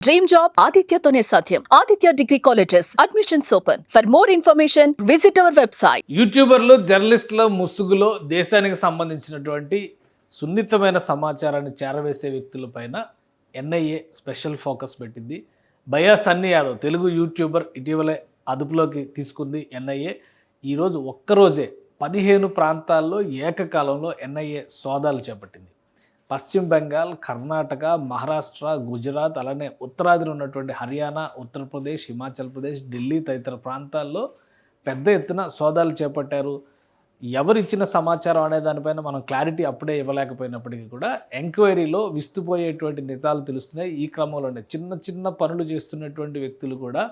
Dream job ఆదిత్యతోనే సాధ్యం. Aditya degree colleges admissions open. For more information visit our website. యూట్యూబర్లు, జర్నలిస్టుల ముసుగులో దేశానికి సంబంధించినటువంటి సున్నితమైన సమాచారాన్ని చేరవేసే వ్యక్తులపైన ఎన్ఐఏ స్పెషల్ ఫోకస్ పెట్టింది. భయ్యా సన్నీ యాదవ్ తెలుగు యూట్యూబర్ ఇటీవలే అదుపులోకి తీసుకుంది ఎన్ఐఏ. ఈరోజు ఒక్కరోజే 15 ప్రాంతాల్లో ఏకకాలంలో ఎన్ఐఏ సోదాలు చేపట్టింది. పశ్చిమ బెంగాల్, కర్ణాటక, మహారాష్ట్ర, గుజరాత్, అలానే ఉత్తరాదిలో ఉన్నటువంటి హర్యానా, ఉత్తరప్రదేశ్, హిమాచల్ ప్రదేశ్, ఢిల్లీ తదితర ప్రాంతాల్లో పెద్ద ఎత్తున సోదాలు చేపట్టారు. ఎవరిచ్చిన సమాచారం అనే దానిపైన మనం క్లారిటీ అప్పుడే ఇవ్వలేకపోయినప్పటికీ కూడా ఎంక్వైరీలో విస్తుపోయేటువంటి నిజాలు తెలుస్తున్నాయి. ఈ క్రమంలోనే చిన్న చిన్న పనులు చేస్తున్నటువంటి వ్యక్తులు కూడా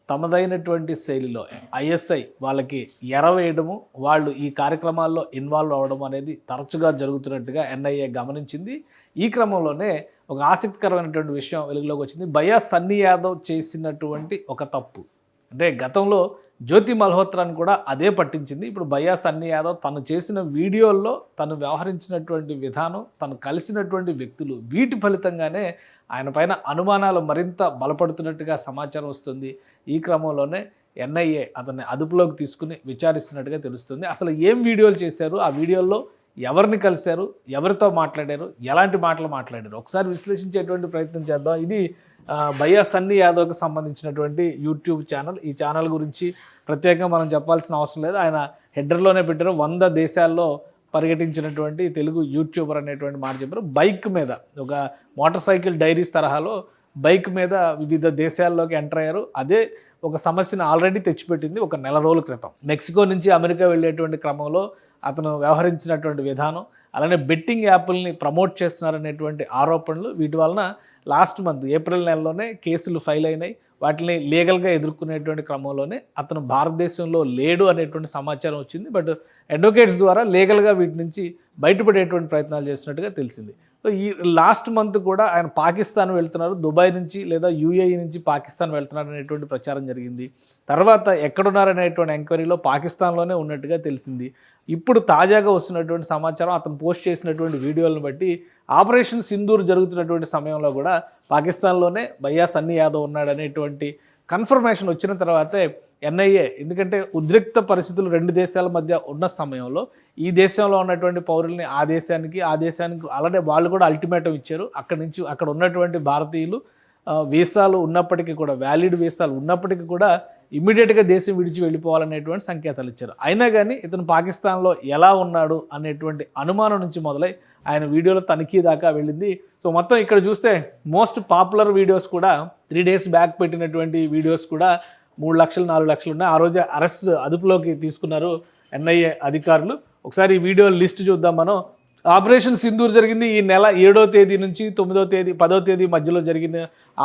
తమదైనటువంటి శైలిలో ఐఎస్ఐ వాళ్ళకి ఎరవేయడము, వాళ్ళు ఈ కార్యక్రమాల్లో ఇన్వాల్వ్ అవ్వడం అనేది తరచుగా జరుగుతున్నట్టుగా ఎన్ఐఏ గమనించింది. ఈ క్రమంలోనే ఒక ఆసక్తికరమైనటువంటి విషయం వెలుగులోకి వచ్చింది. భయ్యా సన్నీ యాదవ్ చేసినటువంటి ఒక తప్పు అంటే గతంలో జ్యోతి మల్హోత్రాని కూడా అదే పట్టించింది. ఇప్పుడు భయ్యా సన్నీ యాదవ్ తను చేసిన వీడియోల్లో తను వ్యవహరించినటువంటి విధానం, తను కలిసినటువంటి వ్యక్తులు, వీటి ఫలితంగానే ఆయన పైన అనుమానాలు మరింత బలపడుతున్నట్టుగా సమాచారం వస్తుంది. ఈ క్రమంలోనే ఎన్ఐఏ అతన్ని అదుపులోకి తీసుకుని విచారిస్తున్నట్టుగా తెలుస్తుంది. అసలు ఏం వీడియోలు చేశారు, ఆ వీడియోల్లో ఎవరిని కలిశారు, ఎవరితో మాట్లాడారు, ఎలాంటి మాటలు మాట్లాడారు, ఒకసారి విశ్లేషించేటువంటి ప్రయత్నం చేద్దాం. ఇది భయ్యా సన్నీ యాదవ్కి సంబంధించినటువంటి యూట్యూబ్ ఛానల్. ఈ ఛానల్ గురించి ప్రత్యేకంగా మనం చెప్పాల్సిన అవసరం లేదు. ఆయన హెడర్లోనే పెట్టారు 100 దేశాల్లో పర్యటించినటువంటి తెలుగు యూట్యూబర్ అనేటువంటి మాట చెప్పారు. బైక్ మీద ఒక మోటార్ సైకిల్ డైరీస్ తరహాలో బైక్ మీద వివిధ దేశాల్లోకి ఎంటర్ అయ్యారు. అదే ఒక సమస్యను ఆల్రెడీ తెచ్చిపెట్టింది ఒక నెల రోజుల క్రితం. మెక్సికో నుంచి అమెరికా వెళ్ళేటువంటి క్రమంలో అతను వ్యవహరించినటువంటి విధానం, అలానే బెట్టింగ్ యాప్ల్ని ప్రమోట్ చేస్తున్నారనేటువంటి ఆరోపణలు, వీటి వలన లాస్ట్ మంత్ ఏప్రిల్ నెలలోనే కేసులు ఫైల్ అయినాయి. వాటిని లీగల్గా ఎదుర్కొనేటువంటి క్రమంలోనే అతను భారతదేశంలో లేడు అనేటువంటి సమాచారం వచ్చింది. బట్ అడ్వకేట్స్ ద్వారా లీగల్గా వీటి నుంచి బయటపడేటువంటి ప్రయత్నాలు చేస్తున్నట్టుగా తెలిసింది. సో ఈ లాస్ట్ మంత్ కూడా ఆయన పాకిస్తాన్ వెళ్తున్నారు, దుబాయ్ నుంచి లేదా యూఏఈ నుంచి పాకిస్తాన్ వెళ్తున్నారు అనేటువంటి ప్రచారం జరిగింది. తర్వాత ఎక్కడున్నారనేటువంటి ఎంక్వైరీలో పాకిస్తాన్లోనే ఉన్నట్టుగా తెలిసింది. ఇప్పుడు తాజాగా వస్తున్నటువంటి సమాచారం, అతను పోస్ట్ చేసినటువంటి వీడియోలను బట్టి ఆపరేషన్ సింధూర్ జరుగుతున్నటువంటి సమయంలో కూడా పాకిస్తాన్లోనే భయ్యా సన్నీ యాదవ్ ఉన్నాడనేటువంటి కన్ఫర్మేషన్ వచ్చిన తర్వాతే ఎన్ఐఏ, ఎందుకంటే ఉద్రిక్త పరిస్థితులు 2 దేశాల మధ్య ఉన్న సమయంలో ఈ దేశంలో ఉన్నటువంటి పౌరుల్ని ఆ దేశానికి అలానే వాళ్ళు కూడా అల్టిమేటం ఇచ్చారు. అక్కడ ఉన్నటువంటి భారతీయులు వీసాలు ఉన్నప్పటికీ కూడా, వ్యాలిడ్ వీసాలు ఉన్నప్పటికీ కూడా ఇమ్మీడియట్గా దేశం విడిచి వెళ్ళిపోవాలనేటువంటి సంకేతాలు ఇచ్చారు. అయినా కానీ ఇతను పాకిస్తాన్లో ఎలా ఉన్నాడు అనేటువంటి అనుమానం నుంచి మొదలై ఆయన వీడియోలో తనిఖీ దాకా వెళ్ళింది. సో మొత్తం ఇక్కడ చూస్తే మోస్ట్ పాపులర్ వీడియోస్ కూడా 3 days బ్యాక్ పెట్టినటువంటి వీడియోస్ కూడా 3 లక్షలు 4 లక్షలు ఉన్నాయి. ఆ రోజే అదుపులోకి తీసుకున్నారు ఎన్ఐఏ అధికారులు. ఒకసారి ఈ వీడియో లిస్ట్ చూద్దాం మనం. ఆపరేషన్ సింధూర్ జరిగింది ఈ నెల 7వ తేదీ నుంచి 9వ తేదీ 10వ తేదీ మధ్యలో జరిగిన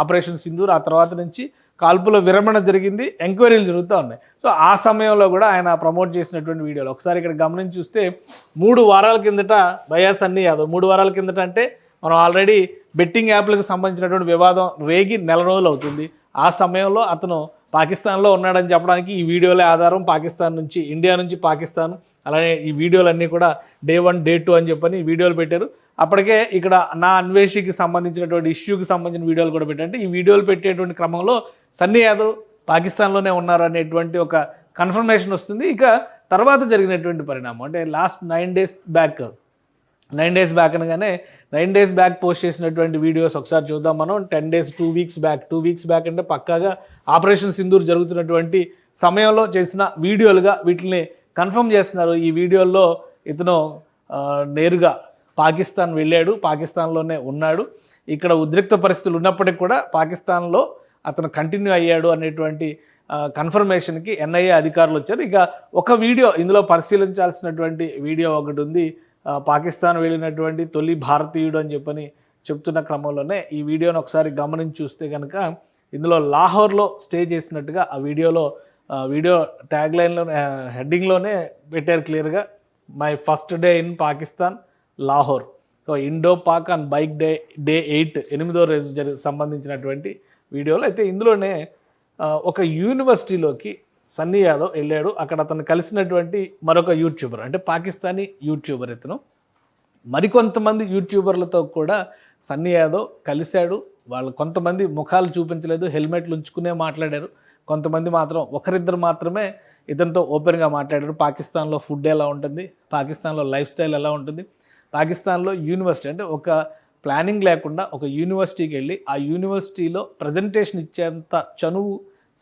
ఆపరేషన్ సింధూర్. ఆ తర్వాత నుంచి కాల్పుల విరమణ జరిగింది, ఎంక్వైరీలు జరుగుతూ ఉన్నాయి. సో ఆ సమయంలో కూడా ఆయన ప్రమోట్ చేసినటువంటి వీడియోలు ఒకసారి ఇక్కడ గమనించి చూస్తే 3 వారాల కిందట భయ్యా సన్నీ యాదవ్, 3 వారాల కిందట అంటే మనం ఆల్రెడీ బెట్టింగ్ యాప్లకు సంబంధించినటువంటి వివాదం రేగి నెల రోజులు అవుతుంది. ఆ సమయంలో అతను పాకిస్తాన్లో ఉన్నాడని చెప్పడానికి ఈ వీడియోలే ఆధారం. పాకిస్తాన్ నుంచి, ఇండియా నుంచి పాకిస్తాన్, అలానే ఈ వీడియోలన్నీ కూడా Day 1 Day 2 అని చెప్పని వీడియోలు పెట్టారు. అప్పటికే ఇక్కడ నా అన్వేషికి సంబంధించినటువంటి ఇష్యూకి సంబంధించిన వీడియోలు కూడా పెట్టారంటే ఈ వీడియోలు పెట్టేటువంటి క్రమంలో సన్నీ యాదవ్ పాకిస్తాన్లోనే ఉన్నారు అనేటువంటి ఒక కన్ఫర్మేషన్ వస్తుంది. ఇక తర్వాత జరిగినటువంటి పరిణామం అంటే లాస్ట్ 9 days బ్యాక్ అనగానే 9 days బ్యాక్ పోస్ట్ చేసినటువంటి వీడియోస్ ఒకసారి చూద్దాం మనం. 10 days 2 weeks బ్యాక్ అంటే పక్కాగా ఆపరేషన్ సింధూర్ జరుగుతున్నటువంటి సమయంలో చేసిన వీడియోలుగా వీటిని కన్ఫర్మ్ చేస్తున్నారు. ఈ వీడియోల్లో ఇతను నేరుగా పాకిస్తాన్ వెళ్ళాడు, పాకిస్తాన్లోనే ఉన్నాడు, ఇక్కడ ఉద్రిక్త పరిస్థితులు ఉన్నప్పటికీ కూడా పాకిస్తాన్లో అతను కంటిన్యూ అయ్యాడు అనేటువంటి కన్ఫర్మేషన్కి ఎన్ఐఏ అధికారులు వచ్చారు. ఇక ఒక వీడియో ఇందులో పరిశీలించాల్సినటువంటి వీడియో ఒకటి ఉంది. పాకిస్తాన్ వెళ్ళినటువంటి తొలి భారతీయుడు అని చెప్పని చెప్తున్న క్రమంలోనే ఈ వీడియోని ఒకసారి గమనించి చూస్తే కనుక ఇందులో లాహోర్లో స్టే చేసినట్టుగా ఆ వీడియో ట్యాగ్లైన్లో హెడ్డింగ్లోనే పెట్టారు క్లియర్గా, my first day in Pakistan Lahore. So Indo Pak on bike day 8వ రోజు సంబంధించినటువంటి వీడియోలో అయితే ఇందులోనే ఒక యూనివర్సిటీలోకి సన్నీ యాదవ్ వెళ్ళాడు. అక్కడ అతను కలిసినటువంటి మరొక యూట్యూబర్, అంటే పాకిస్తానీ యూట్యూబర్ ఇతను. మరికొంతమంది యూట్యూబర్లతో కూడా సన్నీ యాదవ్ కలిశాడు, వాళ్ళు కొంతమంది ముఖాలు చూపించలేదు, హెల్మెట్లు ఉంచుకునే మాట్లాడారు. కొంతమంది మాత్రం ఒకరిద్దరు మాత్రమే ఇతనితో ఓపెన్గా మాట్లాడారు. పాకిస్తాన్లో ఫుడ్ ఎలా ఉంటుంది, పాకిస్తాన్లో లైఫ్ స్టైల్ ఎలా ఉంటుంది, పాకిస్తాన్లో యూనివర్సిటీ అంటే ఒక ప్లానింగ్ లేకుండా ఒక యూనివర్సిటీకి వెళ్ళి ఆ యూనివర్సిటీలో ప్రజెంటేషన్ ఇచ్చేంత చనువు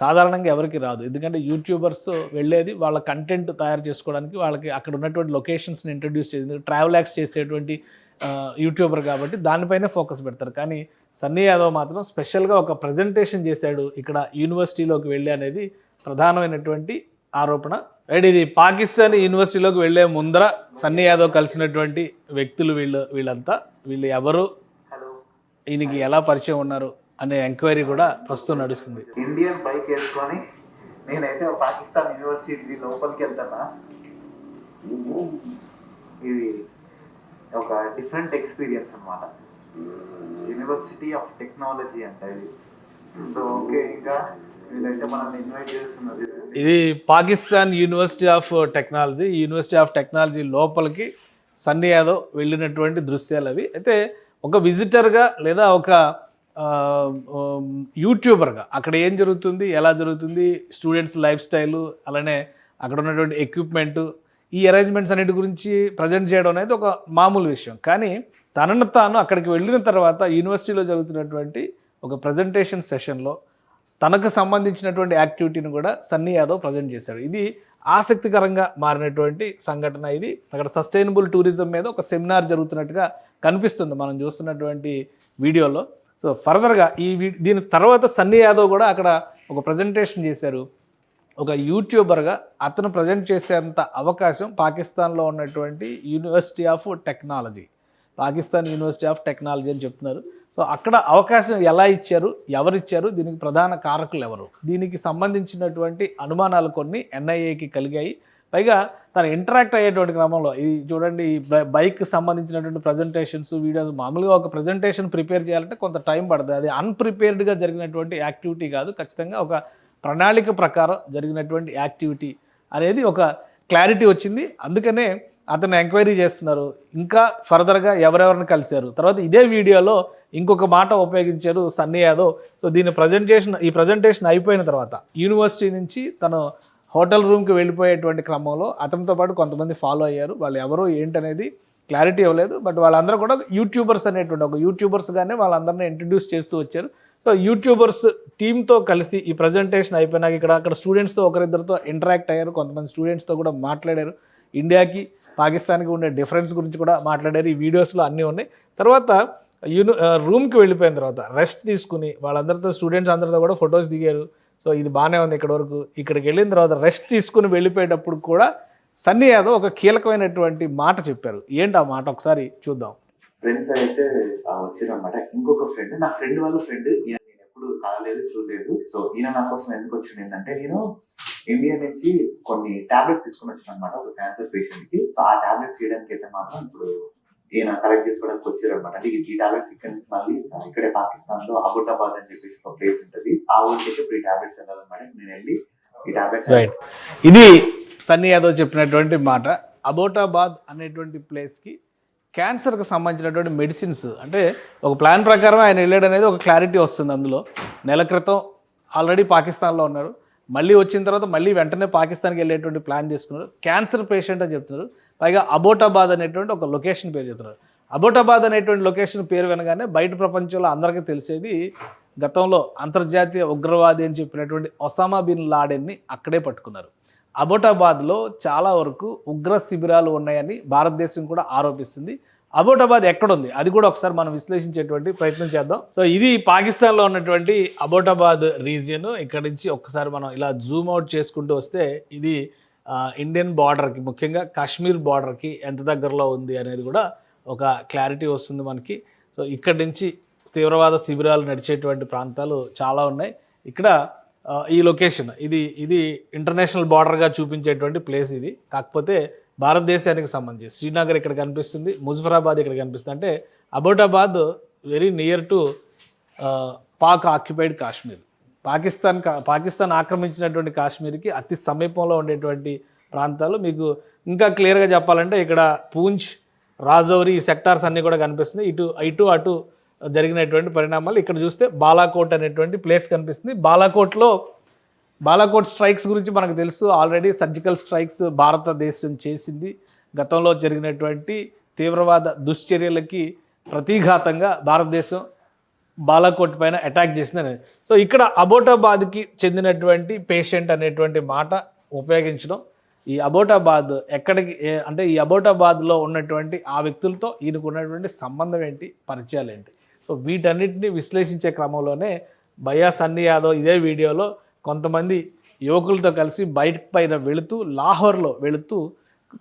సాధారణంగా ఎవరికి రాదు. ఎందుకంటే యూట్యూబర్స్ వెళ్ళేది వాళ్ళ కంటెంట్ తయారు చేసుకోవడానికి, వాళ్ళకి అక్కడ ఉన్నటువంటి లొకేషన్స్ని ఇంట్రడ్యూస్ చేసి ట్రావెల్ యాక్స్ చేసేటువంటి యూట్యూబర్ కాబట్టి దానిపైనే ఫోకస్ పెడతారు. కానీ సన్నీ యాదవ్ మాత్రం స్పెషల్గా ఒక ప్రజెంటేషన్ చేశాడు ఇక్కడ యూనివర్సిటీలోకి వెళ్ళి అనేది ప్రధానమైనటువంటి ఆరోపణ. రైట్, ఇది పాకిస్తాన్ యూనివర్సిటీలోకి వెళ్ళే ముందర సన్నీ యాదవ్ కలిసినటువంటి వ్యక్తులు వీళ్ళంతా ఎవరు, ఈయనకి ఎలా పరిచయం ఉన్నారు అనే ఎంక్వైరీ కూడా ప్రస్తుతం నడుస్తుంది. ఇండియన్ బైక్ వేసుకొని నేనైతే పాకిస్తాన్ యూనివర్సిటీ లోపలికి వెళ్తానా, ఇది ఒక డిఫరెంట్ ఎక్స్పీరియన్స్ అన్నమాట. యూనివర్సిటీ ఆఫ్ టెక్నాలజీ అంట ఇది. సో ఓకే, ఇంకా వీళ్ళైతే మనల్ని ఇన్వైట్ చేస్తున్నది. ఇది Pakistan university of technology. University of technology లోపలికి సన్నీ యాదవ్ వెళ్ళినటువంటి దృశ్యాలు అవి. అయితే ఒక విజిటర్గా లేదా ఒక యూట్యూబర్గా అక్కడ ఏం జరుగుతుంది, ఎలా జరుగుతుంది, స్టూడెంట్స్ లైఫ్ స్టైలు, అలానే అక్కడ ఉన్నటువంటి ఎక్విప్మెంటు, ఈ అరేంజ్మెంట్స్ అన్నిటి గురించి ప్రజెంట్ చేయడం అనేది ఒక మామూలు విషయం. కానీ తనను తాను అక్కడికి వెళ్ళిన తర్వాత యూనివర్సిటీలో జరుగుతున్నటువంటి ఒక ప్రజెంటేషన్ సెషన్లో తనకు సంబంధించినటువంటి యాక్టివిటీని కూడా సన్నీ యాదవ్ ప్రజెంట్ చేశాడు. ఇది ఆసక్తికరంగా మారినటువంటి సంఘటన. ఇది అక్కడ సస్టైనబుల్ టూరిజం మీద ఒక సెమినార్ జరుగుతున్నట్టుగా కనిపిస్తుంది మనం చూస్తున్నటువంటి వీడియోలో. సో ఫర్దర్గా దీని తర్వాత సన్నీ యాదవ్ కూడా అక్కడ ఒక ప్రజెంటేషన్ చేశారు. ఒక యూట్యూబర్గా అతను ప్రజెంట్ చేసేంత అవకాశం పాకిస్తాన్లో ఉన్నటువంటి university of technology, Pakistan university of technology అని చెప్తున్నారు. సో అక్కడ అవకాశం ఎలా ఇచ్చారు, ఎవరిచ్చారు, దీనికి ప్రధాన కారకులు ఎవరు, దీనికి సంబంధించినటువంటి అనుమానాలు కొన్ని ఎన్ఐఏకి కలిగాయి. పైగా తను ఇంటరాక్ట్ అయ్యేటువంటి క్రమంలో ఇది చూడండి, ఈ బైక్ సంబంధించినటువంటి ప్రజెంటేషన్స్, వీడియోస్, మామూలుగా ఒక ప్రజెంటేషన్ ప్రిపేర్ చేయాలంటే కొంత టైం పడుతుంది. అది అన్ప్రిపేర్డ్గా జరిగినటువంటి యాక్టివిటీ కాదు, ఖచ్చితంగా ఒక ప్రణాళిక ప్రకారం జరిగినటువంటి యాక్టివిటీ అనేది ఒక క్లారిటీ వచ్చింది. అందుకనే అతను ఎంక్వైరీ చేస్తున్నారు. ఇంకా ఫర్దర్గా ఎవరెవరిని కలిశారు, తర్వాత ఇదే వీడియోలో ఇంకొక మాట ఉపయోగించారు సన్నీ యాదవ్. సో ఈ ప్రజెంటేషన్ అయిపోయిన తర్వాత యూనివర్సిటీ నుంచి తను హోటల్ రూమ్కి వెళ్ళిపోయేటువంటి క్రమంలో అతనితో పాటు కొంతమంది ఫాలో అయ్యారు. వాళ్ళు ఎవరు ఏంటనేది క్లారిటీ ఇవ్వలేదు. బట్ వాళ్ళందరూ కూడా యూట్యూబర్స్ అనేటువంటి ఒక యూట్యూబర్స్గానే వాళ్ళందరినీ ఇంట్రడ్యూస్ చేస్తూ వచ్చారు. సో యూట్యూబర్స్ టీంతో కలిసి ఈ ప్రజెంటేషన్ అయిపోయినాక అక్కడ స్టూడెంట్స్తో ఒకరిద్దరితో ఇంటరాక్ట్ అయ్యారు. కొంతమంది స్టూడెంట్స్తో కూడా మాట్లాడారు. ఇండియాకి పాకిస్తాన్కి ఉండే డిఫరెన్స్ గురించి కూడా మాట్లాడారు. ఈ వీడియోస్లో అన్నీ ఉన్నాయి. తర్వాత రూమ్కి వెళ్ళిపోయిన తర్వాత రెస్ట్ తీసుకుని వాళ్ళందరితో స్టూడెంట్స్ అందరితో కూడా ఫొటోస్ దిగారు. సో ఇది బాగానే ఉంది ఇక్కడ వరకు. ఇక్కడికి వెళ్ళిన తర్వాత రెస్ట్ తీసుకుని వెళ్ళిపోయేటప్పుడు కూడా సన్నీ యాదవ్ ఒక కీలకమైనటువంటి మాట చెప్పారు. ఏంటి ఆ మాట ఒకసారి చూద్దాం. ఫ్రెండ్స్ అయితే వచ్చారనమాట. ఇంకొక ఫ్రెండ్, నా ఫ్రెండ్ వాళ్ళ ఫ్రెండ్, ఈయన నేను ఎప్పుడు కలలేదు, చూడలేదు. సో ఈయన నా కోసం ఎందుకు వచ్చింది ఏంటంటే, నేను ఇండియా నుంచి కొన్ని టాబ్లెట్స్ తీసుకుని వచ్చాను అనమాట ఒక క్యాన్సర్ పేషెంట్ కి. సో ఆ టాబ్లెట్స్ చేయడానికి అయితే మాత్రం ఇప్పుడు ఈయన కలెక్ట్ చేసుకోవడానికి వచ్చారనమాట. అంటే ఈ టాబ్లెట్స్ ఇక్కడ నుంచి మళ్ళీ ఇక్కడే పాకిస్తాన్ లో అబోటాబాద్ అని చెప్పేసి ఒక ప్లేస్ ఉంటుంది. ఆ ఊరికి ఇప్పుడు ఈ టాబ్లెట్స్ వెళ్ళాలన్నమాట. నేను వెళ్ళి ఈ టాబ్లెట్స్. రైట్, ఇది సన్నీ యాదవ్ చెప్పినటువంటి మాట. అబోటాబాద్ అనేటువంటి ప్లేస్కి క్యాన్సర్కి సంబంధించినటువంటి మెడిసిన్స్, అంటే ఒక ప్లాన్ ప్రకారం ఆయన వెళ్ళాడు అనేది ఒక క్లారిటీ వస్తుంది. అందులో నెల క్రితం ఆల్రెడీ పాకిస్తాన్లో ఉన్నారు, మళ్ళీ వచ్చిన తర్వాత మళ్ళీ వెంటనే పాకిస్తాన్కి వెళ్ళేటువంటి ప్లాన్ చేసుకున్నారు. క్యాన్సర్ పేషెంట్ అని చెప్తున్నారు. పైగా అబోటాబాద్ అనేటువంటి ఒక లొకేషన్ పేరు చెప్తున్నారు. అబోటాబాద్ అనేటువంటి లొకేషన్ పేరు వినగానే బయట ప్రపంచంలో అందరికీ తెలిసేది, గతంలో అంతర్జాతీయ ఉగ్రవాది అని చెప్పినటువంటి ఒసామా బిన్ లాడెన్ని అక్కడే పట్టుకున్నారు. అబోటాబాద్లో చాలా వరకు ఉగ్ర శిబిరాలు ఉన్నాయని భారతదేశం కూడా ఆరోపిస్తుంది. అబోటాబాద్ ఎక్కడుంది అది కూడా ఒకసారి మనం విశ్లేషించేటువంటి ప్రయత్నం చేద్దాం. సో ఇది పాకిస్తాన్లో ఉన్నటువంటి అబోటాబాద్ రీజియన్. ఇక్కడ నుంచి ఒక్కసారి మనం ఇలా జూమ్ అవుట్ చేసుకుంటూ వస్తే ఇది ఇండియన్ బార్డర్కి, ముఖ్యంగా కాశ్మీర్ బార్డర్కి ఎంత దగ్గరలో ఉంది అనేది కూడా ఒక క్లారిటీ వస్తుంది మనకి. సో ఇక్కడి నుంచి తీవ్రవాద శిబిరాలు నడిచేటువంటి ప్రాంతాలు చాలా ఉన్నాయి. ఇక్కడ ఈ లొకేషన్ ఇది ఇంటర్నేషనల్ బార్డర్గా చూపించేటువంటి ప్లేస్ ఇది. కాకపోతే భారతదేశానికి సంబంధించి శ్రీనగర్ ఇక్కడ కనిపిస్తుంది, ముజఫరాబాద్ ఇక్కడ కనిపిస్తుంది. అంటే Abbottabad very near to Pak occupied Kashmir. Pakistan ఆక్రమించినటువంటి కాశ్మీర్కి అతి సమీపంలో ఉండేటువంటి ప్రాంతాలు. మీకు ఇంకా క్లియర్గా చెప్పాలంటే ఇక్కడ పూంచ్, రాజౌరి ఈ సెక్టార్స్ అన్నీ కూడా కనిపిస్తుంది. ఇటు అటు జరిగినటువంటి పరిణామాలు. ఇక్కడ చూస్తే బాలాకోట్ అనేటువంటి ప్లేస్ కనిపిస్తుంది. బాలాకోట్ స్ట్రైక్స్ గురించి మనకు తెలుసు. ఆల్రెడీ సర్జికల్ స్ట్రైక్స్ భారతదేశం చేసింది. గతంలో జరిగినటువంటి తీవ్రవాద దుశ్చర్యలకి ప్రతిఘాతంగా భారతదేశం బాలాకోట్ పైన అటాక్ చేసిందని. సో ఇక్కడ అబోటాబాద్కి చెందినటువంటి పేషెంట్ అనేటువంటి మాట ఉపయోగించడం, ఈ అబోటాబాద్ ఎక్కడికి అంటే ఈ అబోటాబాద్లో ఉన్నటువంటి ఆ వ్యక్తులతో ఈయనకు ఉన్నటువంటి సంబంధం ఏంటి, పరిచయాలు ఏంటి, సో వీటన్నిటిని విశ్లేషించే క్రమంలోనే భయ్యా సన్నీ యాదవ్ ఇదే వీడియోలో కొంతమంది యువకులతో కలిసి బైక్ పైన లాహోర్లో వెళుతూ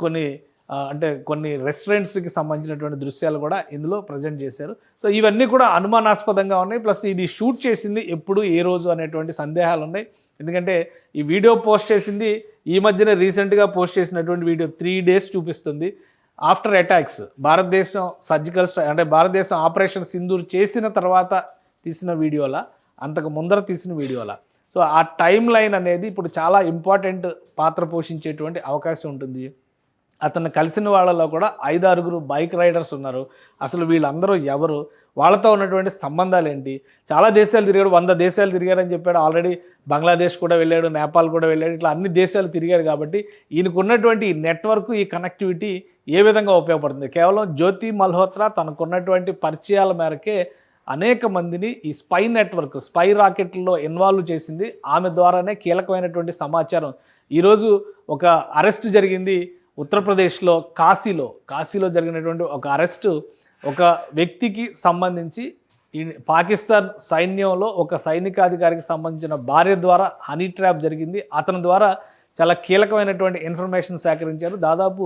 కొన్ని రెస్టారెంట్స్కి సంబంధించినటువంటి దృశ్యాలు కూడా ఇందులో ప్రజెంట్ చేశారు. సో ఇవన్నీ కూడా అనుమానాస్పదంగా ఉన్నాయి. ప్లస్ ఇది షూట్ చేసింది ఎప్పుడు, ఏ రోజు అనేటువంటి సందేహాలు ఉన్నాయి. ఎందుకంటే ఈ వీడియో పోస్ట్ చేసింది ఈ మధ్యనే రీసెంట్గా పోస్ట్ చేసినటువంటి వీడియో 3 days చూపిస్తుంది. ఆఫ్టర్ అటాక్స్ భారతదేశం సర్జికల్ స్ట్రైక్ అంటే భారతదేశం ఆపరేషన్ సింధూర్ చేసిన తర్వాత తీసిన వీడియోలా, అంతకు ముందర తీసిన వీడియోలా. సో ఆ టైం లైన్ అనేది ఇప్పుడు చాలా ఇంపార్టెంట్ పాత్ర పోషించేటువంటి అవకాశం ఉంటుంది. అతను కలిసిన వాళ్ళలో కూడా 5-6 బైక్ రైడర్స్ ఉన్నారు. అసలు వీళ్ళందరూ ఎవరు, వాళ్ళతో ఉన్నటువంటి సంబంధాలు ఏంటి, చాలా దేశాలు తిరిగాడు, 100 దేశాలు తిరిగాడని చెప్పాడు. ఆల్రెడీ బంగ్లాదేశ్ కూడా వెళ్ళాడు, నేపాల్ కూడా వెళ్ళాడు, ఇట్లా అన్ని దేశాలు తిరిగాడు. కాబట్టి ఈయనకు ఉన్నటువంటి ఈ నెట్వర్క్, ఈ కనెక్టివిటీ ఏ విధంగా ఉపయోగపడుతుంది, కేవలం జ్యోతి మల్హోత్రా తనకున్నటువంటి పరిచయాల మేరకే అనేక మందిని ఈ స్పై నెట్వర్క్, స్పై రాకెట్లో ఇన్వాల్వ్ చేసింది. ఆమె ద్వారానే కీలకమైనటువంటి సమాచారం. ఈరోజు ఒక అరెస్ట్ జరిగింది ఉత్తరప్రదేశ్లో కాశీలో జరిగినటువంటి ఒక అరెస్టు, ఒక వ్యక్తికి సంబంధించి ఈ పాకిస్తాన్ సైన్యంలో ఒక సైనికాధికారికి సంబంధించిన భార్య ద్వారా హనీ ట్రాప్ జరిగింది. అతని ద్వారా చాలా కీలకమైనటువంటి ఇన్ఫర్మేషన్ సేకరించారు. దాదాపు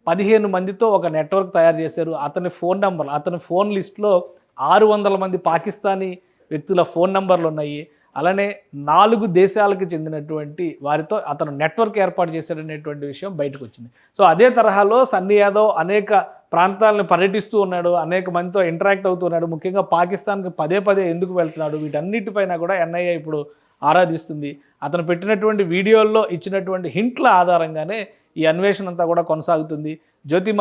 15 మందితో ఒక నెట్వర్క్ తయారు చేశారు. అతని ఫోన్ నంబర్, అతని ఫోన్ లిస్ట్లో 600 మంది పాకిస్తానీ వ్యక్తుల ఫోన్ నంబర్లు ఉన్నాయి. అలానే 4 దేశాలకు చెందినటువంటి వారితో అతను నెట్వర్క్ ఏర్పాటు చేశాడనేటువంటి విషయం బయటకు వచ్చింది. సో అదే తరహాలో సన్నీ యాదవ్ అనేక ప్రాంతాలను పర్యటిస్తూ ఉన్నాడు, అనేక మందితో ఇంటరాక్ట్ అవుతున్నాడు. ముఖ్యంగా పాకిస్తాన్కి పదే ఎందుకు వెళ్తున్నాడు, వీటన్నిటిపైన కూడా ఎన్ఐఏ ఇప్పుడు ఆరాధిస్తుంది. అతను పెట్టినటువంటి వీడియోల్లో ఇచ్చినటువంటి హింట్ల ఆధారంగానే ఈ అన్వేషణ అంతా కూడా కొనసాగుతుంది. జ్యోతి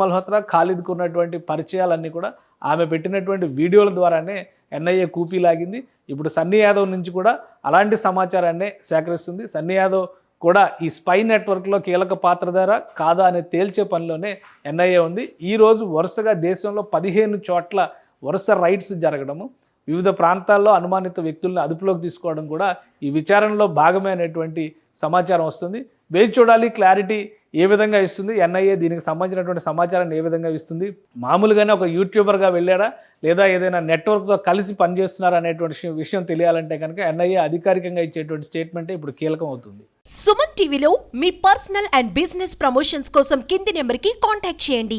మల్హోత్రా ఖాలిద్కు ఉన్నటువంటి పరిచయాలన్నీ కూడా ఆమె పెట్టినటువంటి వీడియోల ద్వారానే ఎన్ఐఏ కూపీ లాగింది. ఇప్పుడు సన్నీ యాదవ్ నుంచి కూడా అలాంటి సమాచారాన్ని సేకరిస్తుంది. సన్నీ యాదవ్ కూడా ఈ స్పై నెట్వర్క్లో కీలక పాత్రధార కాదా అని తేల్చే పనిలోనే ఎన్ఐఏ ఉంది. ఈరోజు వరుసగా దేశంలో 15 చోట్ల వరుస రైడ్స్ జరగడము, వివిధ ప్రాంతాల్లో అనుమానిత వ్యక్తులను అదుపులోకి తీసుకోవడం కూడా ఈ విచారణలో భాగమే అనేటువంటి సమాచారం వస్తుంది. వేచి చూడాలి, క్లారిటీ ఏ విధంగా ఇస్తుంది, ఎన్ఐఏ దీనికి సంబంధించినటువంటి సమాచారాన్ని ఏ విధంగా ఇస్తుంది, మామూలుగానే ఒక యూట్యూబర్గా వెళ్ళాడా లేదా ఏదైనా నెట్వర్క్తో కలిసి పనిచేస్తున్నారా అనేటువంటి విషయం తెలియాలంటే కనుక ఎన్ఐఏ అధికారికంగా ఇచ్చేటువంటి స్టేట్మెంటే ఇప్పుడు కీలకం అవుతుంది. సుమన్ టీవీలో మీ పర్సనల్ అండ్ బిజినెస్ ప్రమోషన్స్ కోసం కింది నెంబర్కి కాంటాక్ట్ చేయండి.